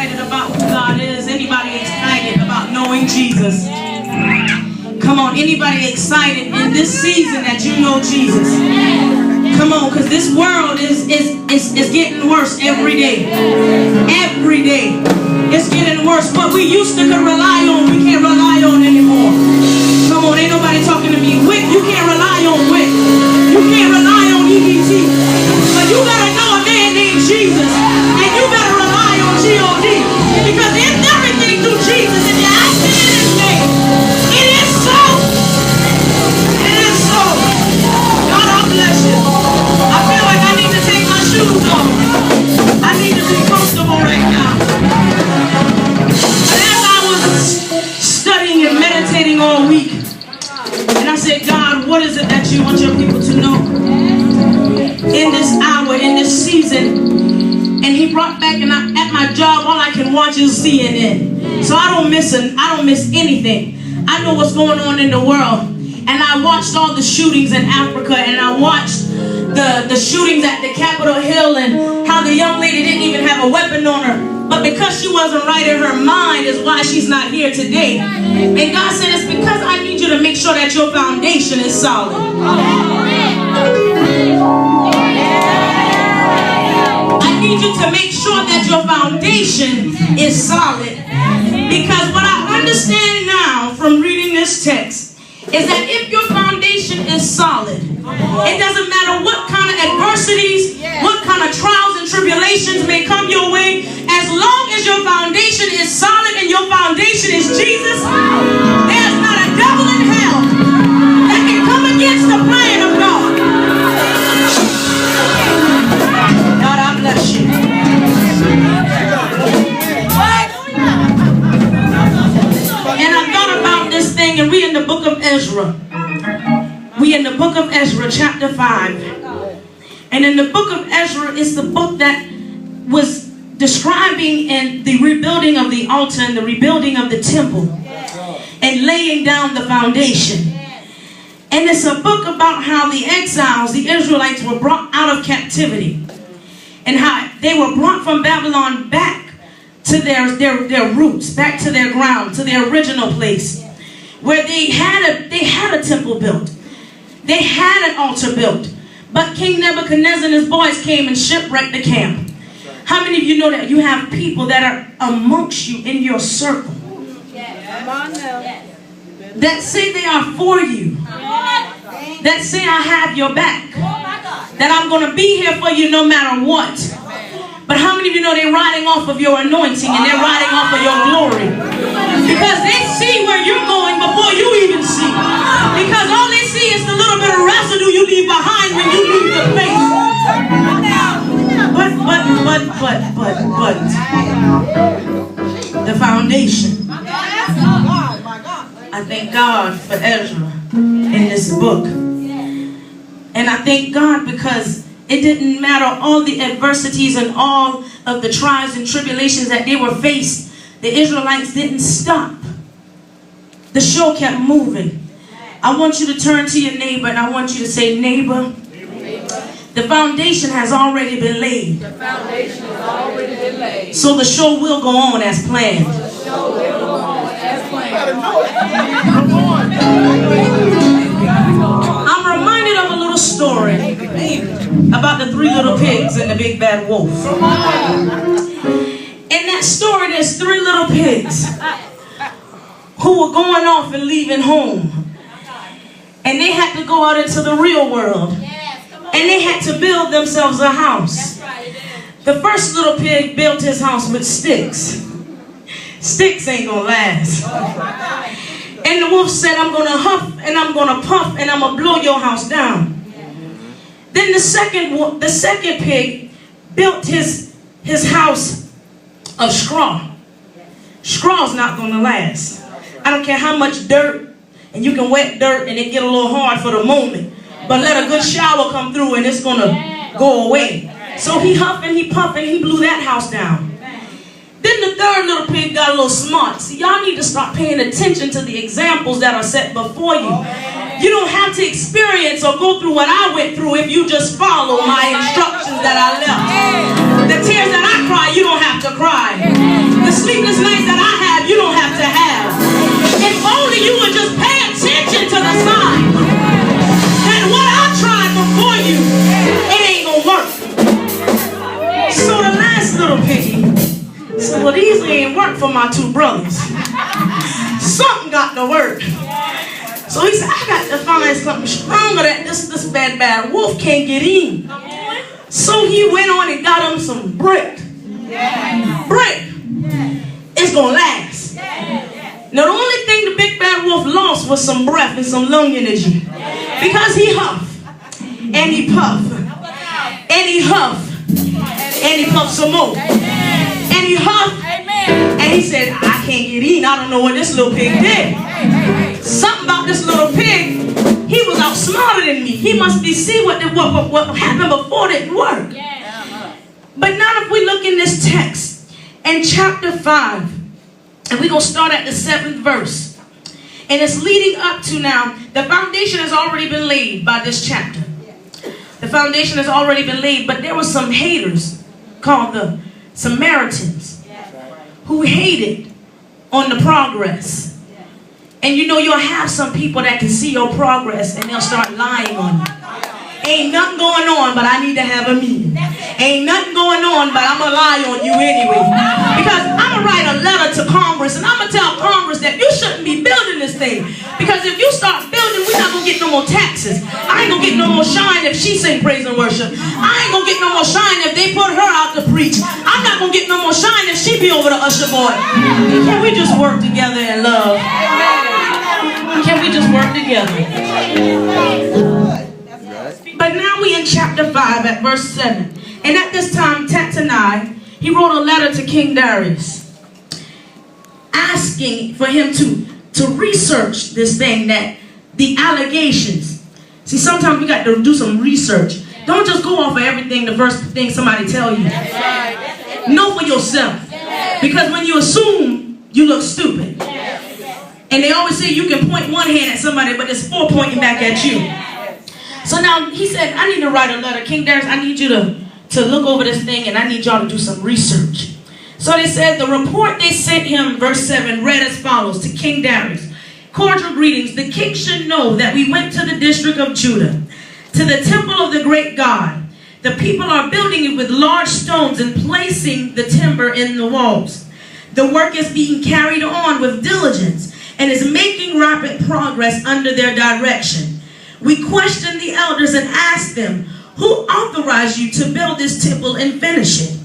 excited about who God is? Anybody excited about knowing Jesus? Come on, anybody excited in this season that you know Jesus? Come on, because this world is getting worse every day. Every day. It's getting worse. What we used to rely on, we can't rely on anymore. Come on, ain't nobody talking to me. WIC, you can't rely on WIC. You can't rely on EBT. But you gotta know a man named Jesus. And you better rely on God. Because it's everything through Jesus. If you're asking in his name, it is so. It is so. God, I bless you. I feel like I need to take my shoes off. I need to be comfortable right now. But as I was studying and meditating all week, and I said, God, what is it that you want your people to know in this hour, in this season? And he brought back, and at my job, all I can watch is CNN. So I don't miss anything. I know what's going on in the world. And I watched all the shootings in Africa, and I watched the shootings at the Capitol Hill, and how the young lady didn't even have a weapon on her. But because she wasn't right in her mind is why she's not here today. And God said, it's because I need you to make sure that your foundation is solid. I need you to make sure that your foundation is solid. Because what I understand now from reading this text is that if your foundation is solid, it doesn't matter what kind of adversities, what kind of trials and tribulations may come your way, as long as your foundation is solid and your foundation is Jesus, there's not a devil in hell that can come against the plan of God. God, I bless you. And I thought about this thing, and we in the book of Ezra. We in the book of Ezra, chapter 5. And in the book of Ezra is the book that was describing in the rebuilding of the altar and the rebuilding of the temple and laying down the foundation. And it's a book about how the exiles, the Israelites, were brought out of captivity and how they were brought from Babylon back to their roots, back to their ground, to their original place, where they had a temple built. They had an altar built. But King Nebuchadnezzar and his boys came and shipwrecked the camp. How many of you know that you have people that are amongst you in your circle that say they are for you, that say I have your back, that I'm going to be here for you no matter what? But how many of you know they're riding off of your anointing and they're riding off of your glory? Because they see where you're going before you even see. Because all they see is the little bit of residue you leave behind when you leave the place. But the foundation. I thank God for Ezra in this book. And I thank God because it didn't matter all the adversities and all of the trials and tribulations that they were faced. The Israelites didn't stop. The show kept moving. I want you to turn to your neighbor and I want you to say, neighbor, the foundation has already been laid. The foundation has already been laid. So the show will go on as planned. The show will go on as planned. I'm reminded of a little story about the 3 little pigs and the big bad wolf. In that story, there's 3 little pigs who were going off and leaving home. And they had to go out into the real world. And they had to build themselves a house. The first little pig built his house with sticks. Sticks ain't gonna last. And the wolf said, I'm gonna huff and I'm gonna puff and I'm gonna blow your house down. Then the second pig built his house of straw. Straw's not gonna last. I don't care how much dirt, and you can wet dirt and it get a little hard for the moment. But let a good shower come through and it's going to go away. So he huffed and he puffed and he blew that house down. Then the third little pig got a little smart. See, y'all need to start paying attention to the examples that are set before you. You don't have to experience or go through what I went through if you just follow my instructions that I left. The tears that I cry, you don't have to cry. The sleepless nights that I have, you don't have to have. If only you would just pay attention to the signs. That what I tried before you, it ain't gonna work. So the last little piggy said, well, these ain't work for my two brothers. Something got to work. So he said, I got to find something stronger that this bad wolf can't get in. So he went on and got him some brick. Brick. It's going to last. Now the only thing the big bad wolf lost was some breath and some lung energy. Because he huffed. And he puffed. And he huffed. And he puffed some more. And he huffed. And he said, I can't get in. I don't know what this little pig did. Something about this little pig, he was outsmarter than me. He must be see what happened before didn't work. But now if we look in this text, in chapter 5, and we're going to start at the 7th verse. And it's leading up to now, the foundation has already been laid by this chapter. The foundation has already been laid, but there were some haters called the Samaritans who hated on the progress. And you know, you'll have some people that can see your progress and they'll start lying on you. Ain't nothing going on, but I need to have a meeting. Ain't nothing going on, but I'm going to lie on you anyway. Because I'm going to write a letter to Congress and I'm going to tell Congress that you shouldn't be building this thing. Because if you start building, we're not going to get no more taxes. I ain't going to get no more shine if she sing praise and worship. I ain't going to get no more shine if they put her out to preach. I'm not going to get no more shine if she be over the usher boy. Can we just work together in love? Can we just work together? But now we in chapter 5 at verse 7. And at this time, Tatanai, he wrote a letter to King Darius asking for him to research this thing, that the allegations. See, sometimes we got to do some research. Don't just go off of everything, the first thing somebody tell you. Know for yourself. Because when you assume, you look stupid. And they always say you can point one hand at somebody, but there's 4 pointing back at you. So now he said, I need to write a letter. King Darius, I need you to look over this thing and I need y'all to do some research. So they said the report they sent him, verse 7, read as follows to King Darius. Cordial greetings. The king should know that we went to the district of Judah, to the temple of the great God. The people are building it with large stones and placing the timber in the walls. The work is being carried on with diligence and is making rapid progress under their direction. We questioned the elders and asked them, who authorized you to build this temple and finish it?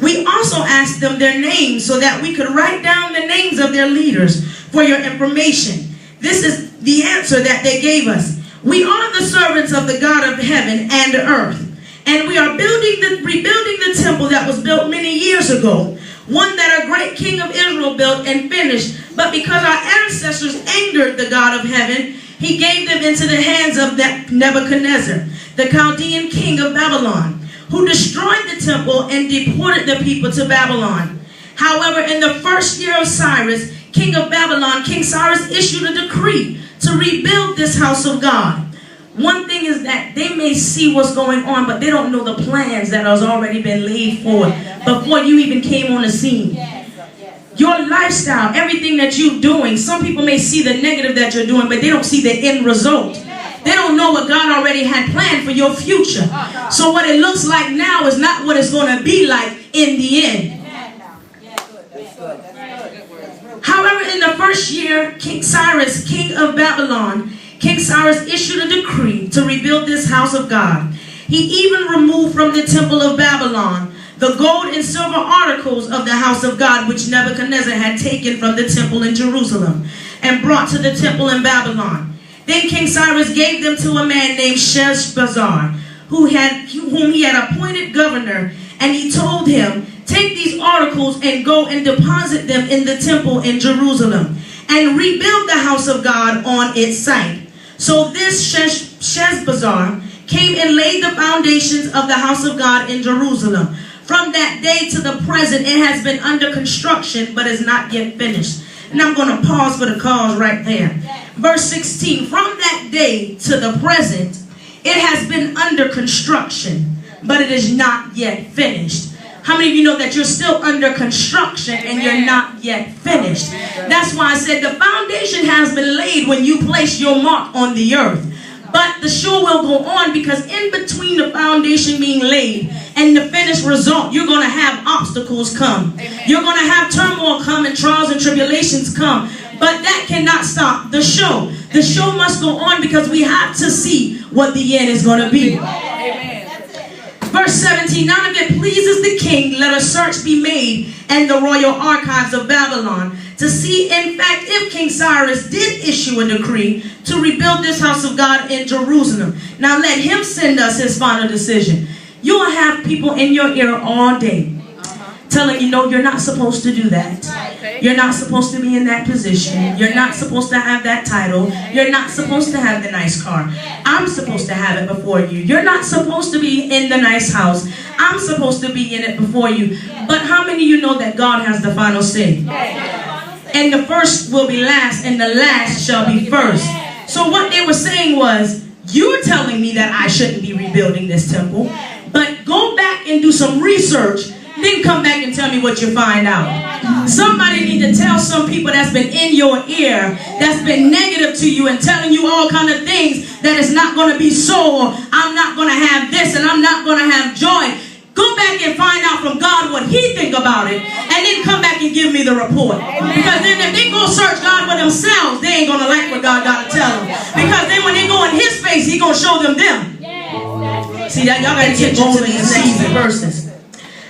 We also asked them their names so that we could write down the names of their leaders for your information. This is the answer that they gave us. We are the servants of the God of heaven and earth, and we are rebuilding the temple that was built many years ago, one that a great king of Israel built and finished. But because our ancestors angered the God of heaven, he gave them into the hands of Nebuchadnezzar, the Chaldean king of Babylon, who destroyed the temple and deported the people to Babylon. However, in the first year of Cyrus, king of Babylon, King Cyrus issued a decree to rebuild this house of God. One thing is that they may see what's going on, but they don't know the plans that has already been laid forth before you even came on the scene. Your lifestyle, everything that you're doing, some people may see the negative that you're doing, but they don't see the end result. They don't know what God already had planned for your future. So what it looks like now is not what it's going to be like in the end. However, in the first year, King Cyrus, king of Babylon, King Cyrus issued a decree to rebuild this house of God. He even removed from the temple of Babylon the gold and silver articles of the house of God, which Nebuchadnezzar had taken from the temple in Jerusalem and brought to the temple in Babylon. Then King Cyrus gave them to a man named Sheshbazzar, whom he had appointed governor, and he told him, take these articles and go and deposit them in the temple in Jerusalem and rebuild the house of God on its site. So this Sheshbazzar came and laid the foundations of the house of God in Jerusalem. From that day to the present, it has been under construction, but is not yet finished. And I'm going to pause for the cause right there. Verse 16, from that day to the present, it has been under construction, but it is not yet finished. How many of you know that you're still under construction and you're not yet finished? That's why I said the foundation has been laid when you place your mark on the earth. But the show will go on, because in between the foundation being laid and the finished result, you're going to have obstacles come. You're going to have turmoil come and trials and tribulations come. But that cannot stop the show. The show must go on, because we have to see what the end is going to be. Verse 17, now if it pleases the king, let a search be made in the royal archives of Babylon to see, in fact, if King Cyrus did issue a decree to rebuild this house of God in Jerusalem. Now let him send us his final decision. You will have people in your ear all day telling you, no, you're not supposed to do that. You're not supposed to be in that position. You're not supposed to have that title. You're not supposed to have the nice car. I'm supposed to have it before you. You're not supposed to be in the nice house. I'm supposed to be in it before you. But how many of you know that God has the final say? And the first will be last, and the last shall be first. So what they were saying was, you're telling me that I shouldn't be rebuilding this temple, but go back and do some research. Then come back and tell me what you find out. Somebody need to tell some people that's been in your ear, that's been negative to you and telling you all kind of things that it's not going to be so, or I'm not going to have this and I'm not going to have joy. Go back and find out from God what he think about it, and then come back and give me the report. Because then if they go search God for themselves, they ain't going to like what God got to tell them. Because then when they go in his face, he going to show them them. See, that y'all got to get going to these verses.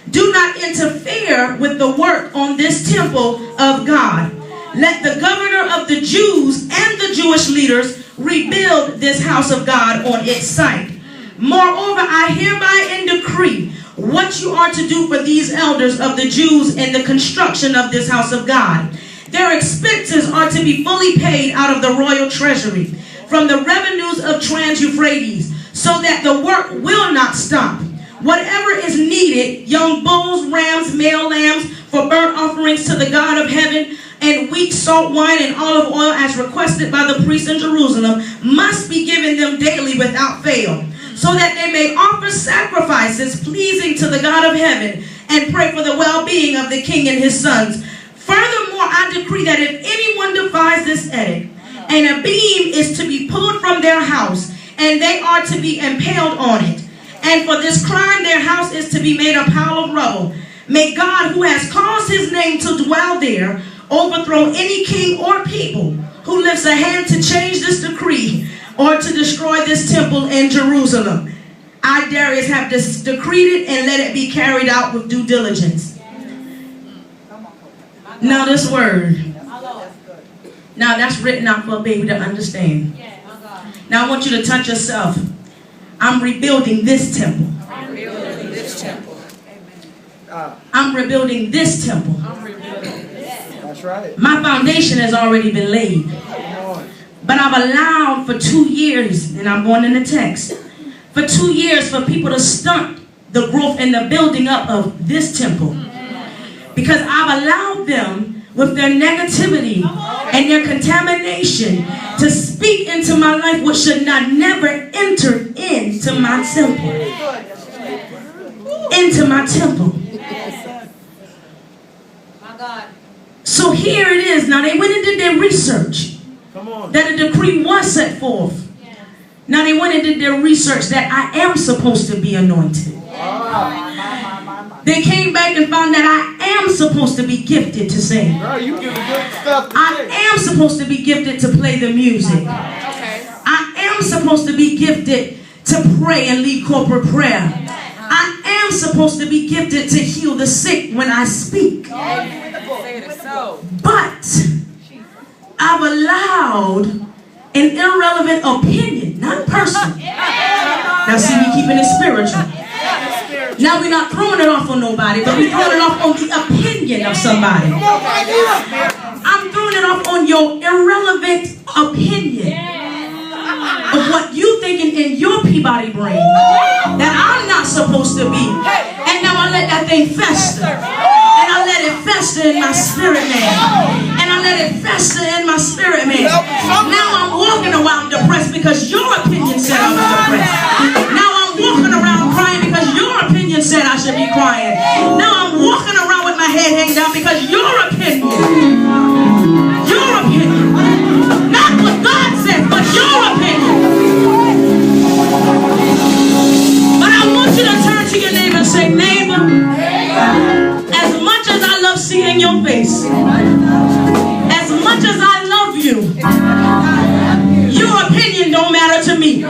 Do not interfere with the work on this temple of God. Let the governor of the Jews and the Jewish leaders rebuild this house of God on its site. Moreover, I hereby and decree what you are to do for these elders of the Jews in the construction of this house of God. Their expenses are to be fully paid out of the royal treasury from the revenues of Trans-Euphrates, so that the work will not stop. Whatever is needed, young bulls, rams, male lambs, for burnt offerings to the God of heaven, and wheat, salt wine, and olive oil as requested by the priests in Jerusalem, must be given them daily without fail, so that they may offer sacrifices pleasing to the God of heaven and pray for the well-being of the king and his sons. Furthermore, I decree that if anyone defies this edict, and a beam is to be pulled from their house, and they are to be impaled on it, and for this crime their house is to be made a pile of rubble, may God, who has caused his name to dwell there, overthrow any king or people who lifts a hand to change this decree or to destroy this temple in Jerusalem. I, Darius, have decreed it, and let it be carried out with due diligence. Now this word, now that's written out for a baby to understand. Now I want you to touch yourself. I'm rebuilding this temple. I'm rebuilding this temple. I'm rebuilding this temple. That's right. My foundation has already been laid. But I've allowed for 2 years, and I'm going in the text, for 2 years for people to stunt the growth and the building up of this temple. Because I've allowed them, with their negativity and their contamination, to speak into my life what should not never enter into my temple. Into my temple. So here it is. Now they went and did their research that a decree was set forth. Now they went and did their research that I am supposed to be anointed. They came back and found that I am supposed to be gifted to sing. I am supposed to be gifted to play the music. I am supposed to be gifted to pray and lead corporate prayer. I am supposed to be gifted to heal the sick when I speak. But I've allowed an irrelevant opinion, not person. Now see, we keeping it spiritual. Now we're not throwing it off on nobody, but we're throwing it off on the opinion of somebody. I'm throwing it off on your irrelevant opinion of what you thinking in your Peabody brain that I'm not supposed to be. And now I let that thing fester. And I let it fester in my spirit, man. And I let it fester in my spirit, man. Now I'm walking around depressed because your opinion said I was depressed. Now I'm walking around crying because your opinion said I should be crying. Now Say, neighbor, as much as I love seeing your face, as much as I love you, your opinion don't matter to me.